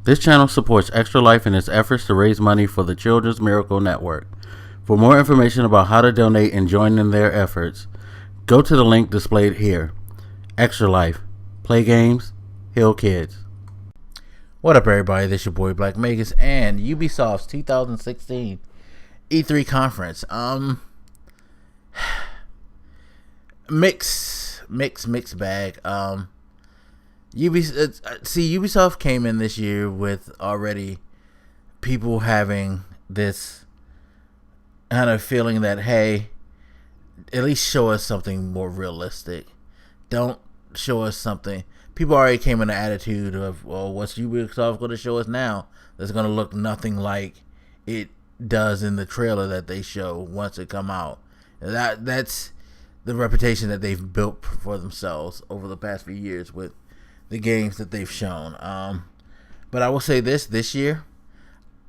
This channel supports Extra Life in its efforts to raise money for the Children's Miracle Network. For more information about how to donate and join in their efforts, go to the link displayed here. Extra Life. Play games, heal kids. What up, everybody? This is your boy Black Magus and Ubisoft's 2016 E3 conference. Mixed bag. Ubisoft came in this year with already people having this kind of feeling that, hey, at least show us something more realistic. Don't show us something. People already came in the attitude of, well, what's Ubisoft going to show us now that's going to look nothing like it does in the trailer that they show once it come out. That's the reputation that they've built for themselves over the past few years with the games that they've shown. But I will say this year,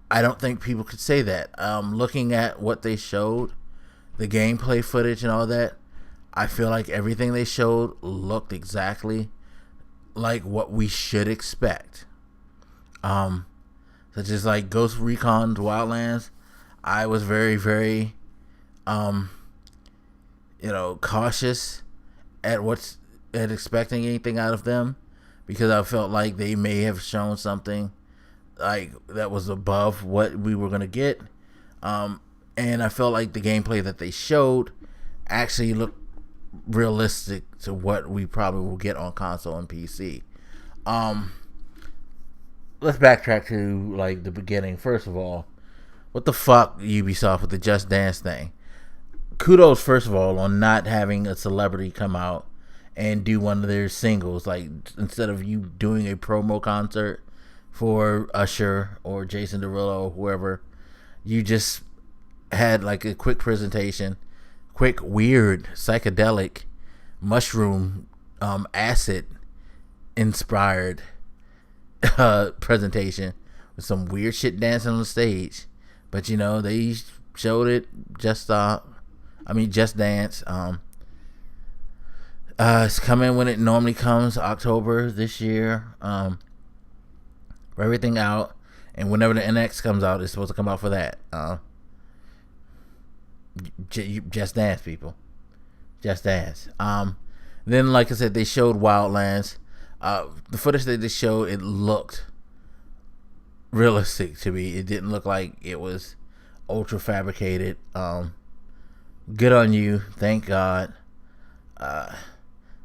I don't think people could say that. Looking at what they showed, the gameplay footage and all that, I feel like everything they showed looked exactly like what we should expect. Such as like Ghost Recon's Wildlands, I was very cautious at expecting anything out of them, because I felt like they may have shown something like that was above what we were gonna get. And I felt like the gameplay that they showed actually looked realistic to what we probably will get on console and PC. Let's backtrack to like the beginning. First of all, what the fuck, Ubisoft, with the Just Dance thing? Kudos, first of all, on not having a celebrity come out and do one of their singles. Like, instead of you doing a promo concert for Usher or Jason Derulo or whoever, you just had like a quick presentation, quick, weird, psychedelic, mushroom, acid inspired presentation with some weird shit dancing on the stage. But they showed it Just Dance. It's coming when it normally comes, October this year. For everything out, and whenever the NX comes out, it's supposed to come out for that. Just Dance, people. Just Dance. Then, like I said, they showed Wildlands. The footage that they showed, it looked realistic to me. It didn't look like it was ultra fabricated. Good on you, thank God.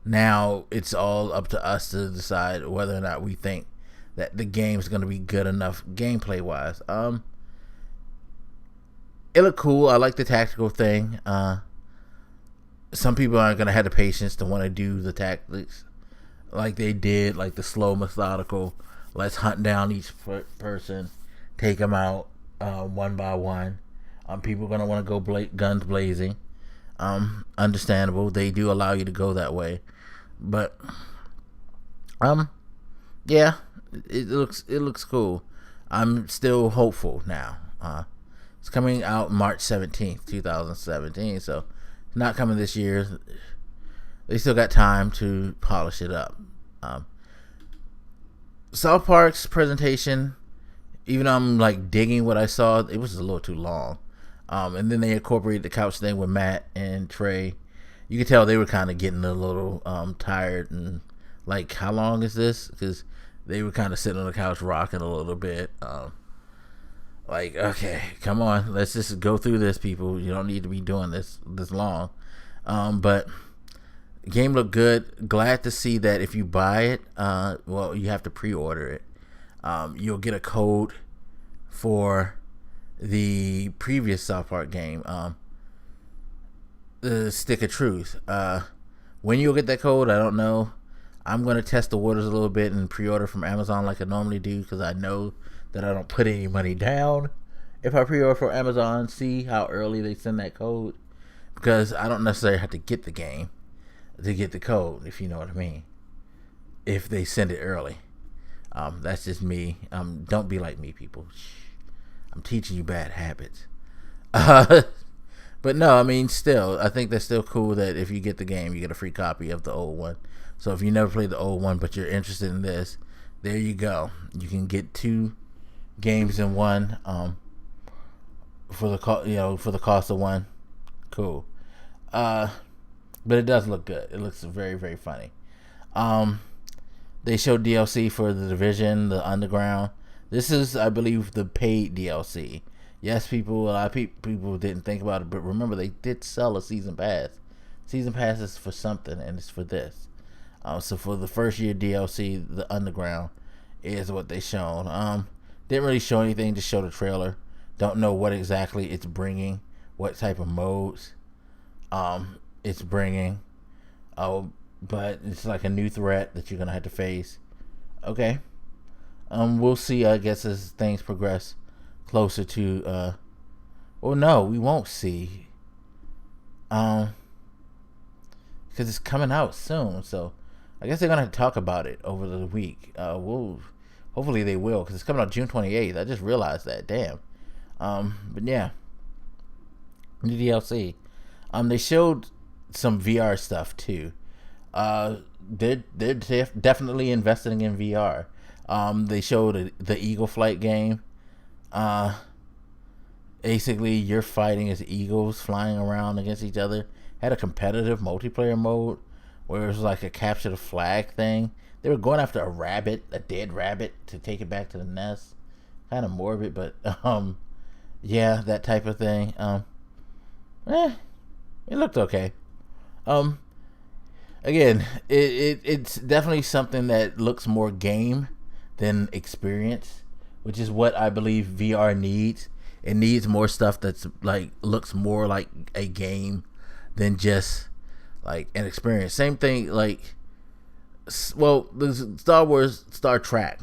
Now it's all up to us to decide whether or not we think that the game's going to be good enough gameplay wise. It looked cool. I like the tactical thing. Some people aren't going to have the patience to want to do the tactics like they did, like the slow, methodical, let's hunt down each person, take them out one by one. People are going to want to go guns blazing. Understandable. They do allow you to go that way. But yeah, it looks cool. I'm still hopeful now. It's coming out March 17th, 2017, so it's not coming this year. They still got time to polish it up. South Park's presentation, even though I'm like digging what I saw, it was a little too long. And then they incorporated the couch thing with Matt and Trey. You could tell they were kind of getting a little tired and like, how long is this? Because they were kind of sitting on the couch rocking a little bit. Like, okay, come on, let's just go through this, people. You don't need to be doing this long. But the game looked good. Glad to see that if you buy it, well, you have to pre-order it. You'll get a code for the previous South Park game, the Stick of Truth. When you'll get that code, I don't know. I'm going to test the waters a little bit and pre-order from Amazon like I normally do, because I know that I don't put any money down if I pre-order from Amazon. See how early they send that code, because I don't necessarily have to get the game to get the code, if you know what I mean, if they send it early. That's just me. Don't be like me, people. I'm teaching you bad habits. But no, I mean, still, I think that's still cool that if you get the game, you get a free copy of the old one. So if you never played the old one, but you're interested in this, there you go. You can get 2 games in one for the cost of one. Cool. But it does look good. It looks very, very funny. They showed DLC for The Division, The Underground. This is, I believe, the paid DLC. Yes, a lot of people didn't think about it, but remember, they did sell a season pass. Season pass is for something, and it's for this. So for the first year DLC, The Underground is what they shown. Didn't really show anything, just show the trailer. Don't know what exactly it's bringing, what type of modes it's bringing. But it's like a new threat that you're gonna have to face. Okay. We'll see, I guess, as things progress closer to well, no, we won't see. Because it's coming out soon, so I guess they're gonna talk about it over the week. Hopefully they will, because it's coming out June 28th. I just realized that. Damn. But yeah, new DLC. They showed some VR stuff too. They're definitely investing in VR. They showed the Eagle Flight game. Basically, you're fighting as eagles flying around against each other. Had a competitive multiplayer mode where it was like a capture the flag thing. They were going after a dead rabbit, to take it back to the nest. Kind of morbid, but yeah, that type of thing. It looked okay. Again, it's definitely something that looks more game than experience, which is what I believe VR needs. It needs more stuff that's like looks more like a game than just like an experience. Same thing, like, well, the Star Trek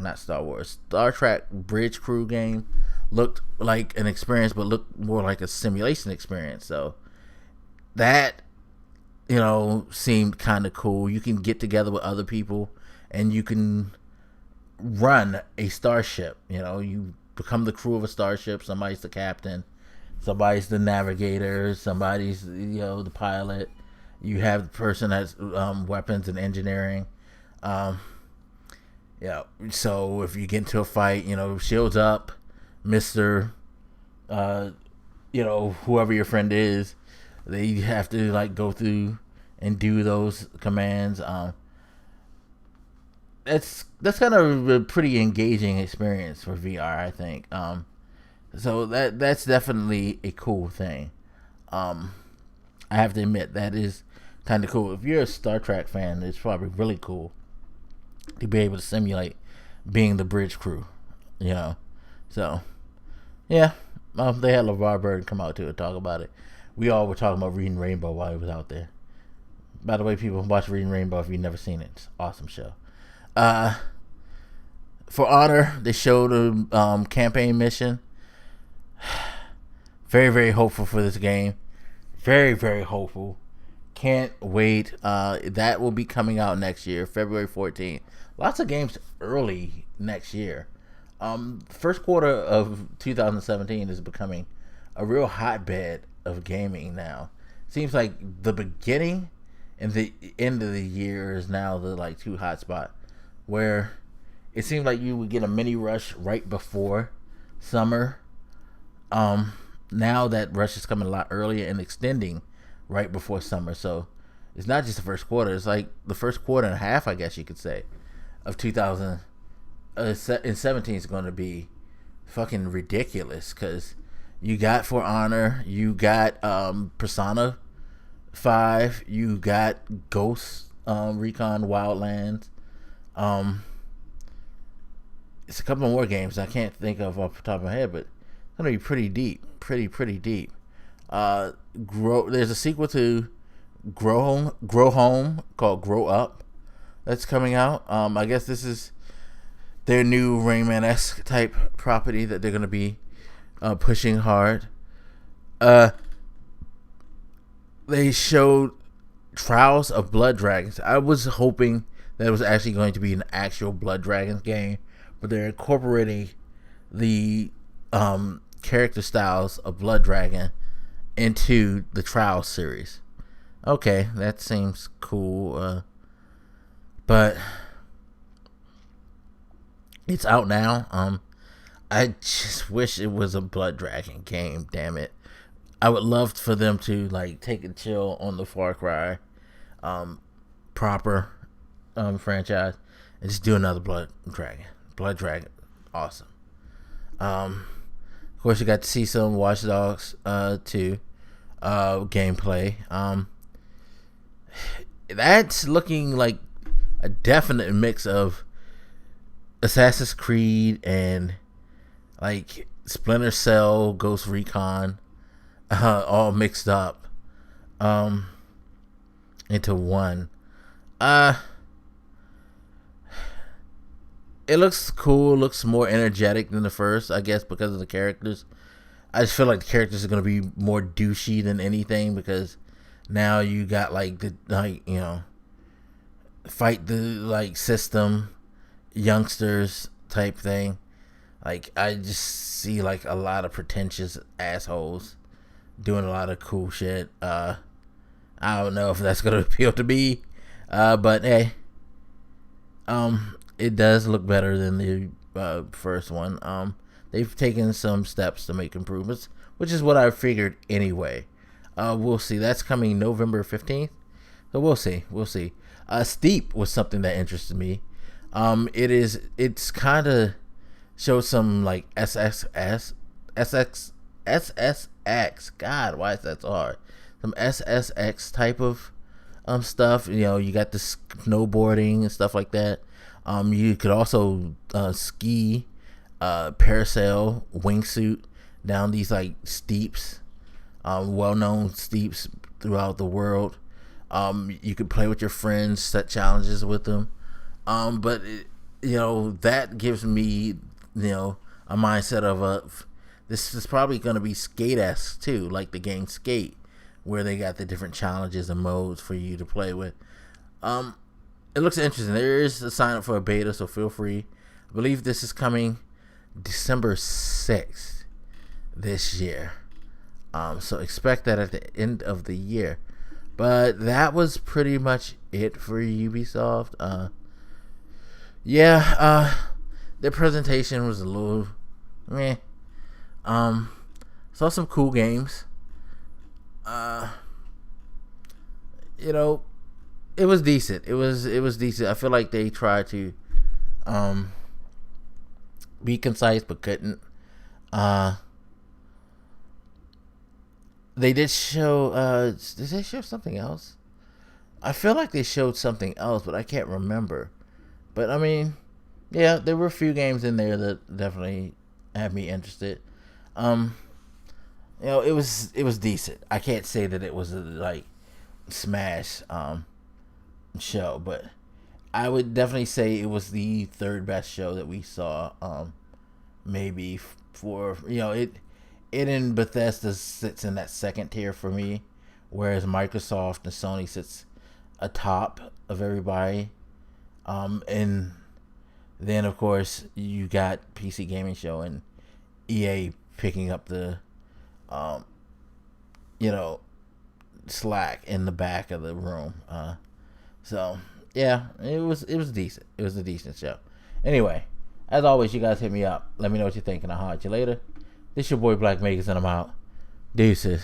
Bridge Crew game looked like an experience, but looked more like a simulation experience. So that, seemed kind of cool. You can get together with other people and you can run a starship. You become the crew of a starship. Somebody's the captain, somebody's the navigator, somebody's the pilot. You have the person that's weapons and engineering. So if you get into a fight, shields up, Mr. Whoever your friend is, they have to like go through and do those commands. That's kind of a pretty engaging experience for VR, I think. So that's definitely a cool thing. I have to admit that is kind of cool. If you're a Star Trek fan, it's probably really cool to be able to simulate being the bridge crew. So yeah, they had LeVar Burton come out to talk about it. We all were talking about Reading Rainbow while he was out there. By the way, people, watch Reading Rainbow if you've never seen it. It's an awesome show. For Honor, they showed a campaign mission. Very, very hopeful for this game. Very, very hopeful. Can't wait. That will be coming out next year, February 14th. Lots of games early next year. First quarter of 2017 is becoming a real hotbed of gaming now. Seems like the beginning and the end of the year is now the like two hotspot, where it seemed like you would get a mini rush right before summer. Now that rush is coming a lot earlier and extending right before summer. So it's not just the first quarter. It's like the first quarter and a half, I guess you could say, of 2017 is going to be fucking ridiculous, because you got For Honor, you got Persona 5, you got Ghost Recon Wildlands. It's a couple more games I can't think of off the top of my head, but it's gonna be pretty deep, pretty deep. There's a sequel to Grow Home called Grow Up that's coming out. I guess this is their new Rayman-esque type property that they're gonna be pushing hard. They showed Trials of Blood Dragons. I was hoping that it was actually going to be an actual Blood Dragons game, but they're incorporating the character styles of Blood Dragon into the Trials series. Okay, that seems cool. But It's out now. I just wish it was a Blood Dragon game. Damn it! I would love for them to like take a chill on the Far Cry, proper, franchise, and just do another Blood Dragon. Blood Dragon, awesome. Of course, you got to see some Watch Dogs 2 gameplay. That's looking like a definite mix of Assassin's Creed and like Splinter Cell, Ghost Recon, all mixed up into one. It looks cool, looks more energetic than the first, I guess, because of the characters. I just feel like the characters are going to be more douchey than anything, because now you got like the, like, you know, fight the like system youngsters type thing. Like, I just see like a lot of pretentious assholes doing a lot of cool shit. I don't know if that's going to appeal to me, but hey, it does look better than the first one. They've taken some steps to make improvements, which is what I figured anyway. We'll see. That's coming November 15th. So we'll see. Steep was something that interested me. It's kind of shows some like SSX. God, why is that so hard? Some SSX type of stuff. You know, you got the snowboarding and stuff like that. You could also ski, parasail, wingsuit down these like steeps, well-known steeps throughout the world. You could play with your friends, set challenges with them. But you know, that gives me, you know, a mindset of this is probably going to be Skate-esque too, like the game Skate, where they got the different challenges and modes for you to play with. It looks interesting. There is a sign up for a beta, so feel free. I believe this is coming December 6th this year. So expect that at the end of the year. But that was pretty much it for Ubisoft. Their presentation was a little meh. Saw some cool games. You know, it was decent. It was decent. I feel like they tried to be concise but couldn't. They did show did they show something else? I feel like they showed something else, but I can't remember. But I mean, yeah, there were a few games in there that definitely had me interested. You know, it was decent. I can't say that it was a like smash show, but I would definitely say it was the third best show that we saw. Maybe for, you know, it in Bethesda sits in that second tier for me, whereas Microsoft and Sony sits atop of everybody. And then of course you got PC Gaming Show and EA picking up the you know, slack in the back of the room. So yeah, it was decent. It was a decent show. Anyway, as always, you guys hit me up. Let me know what you think, and I'll holler at you later. This your boy Black Vegas, and I'm out. Deuces.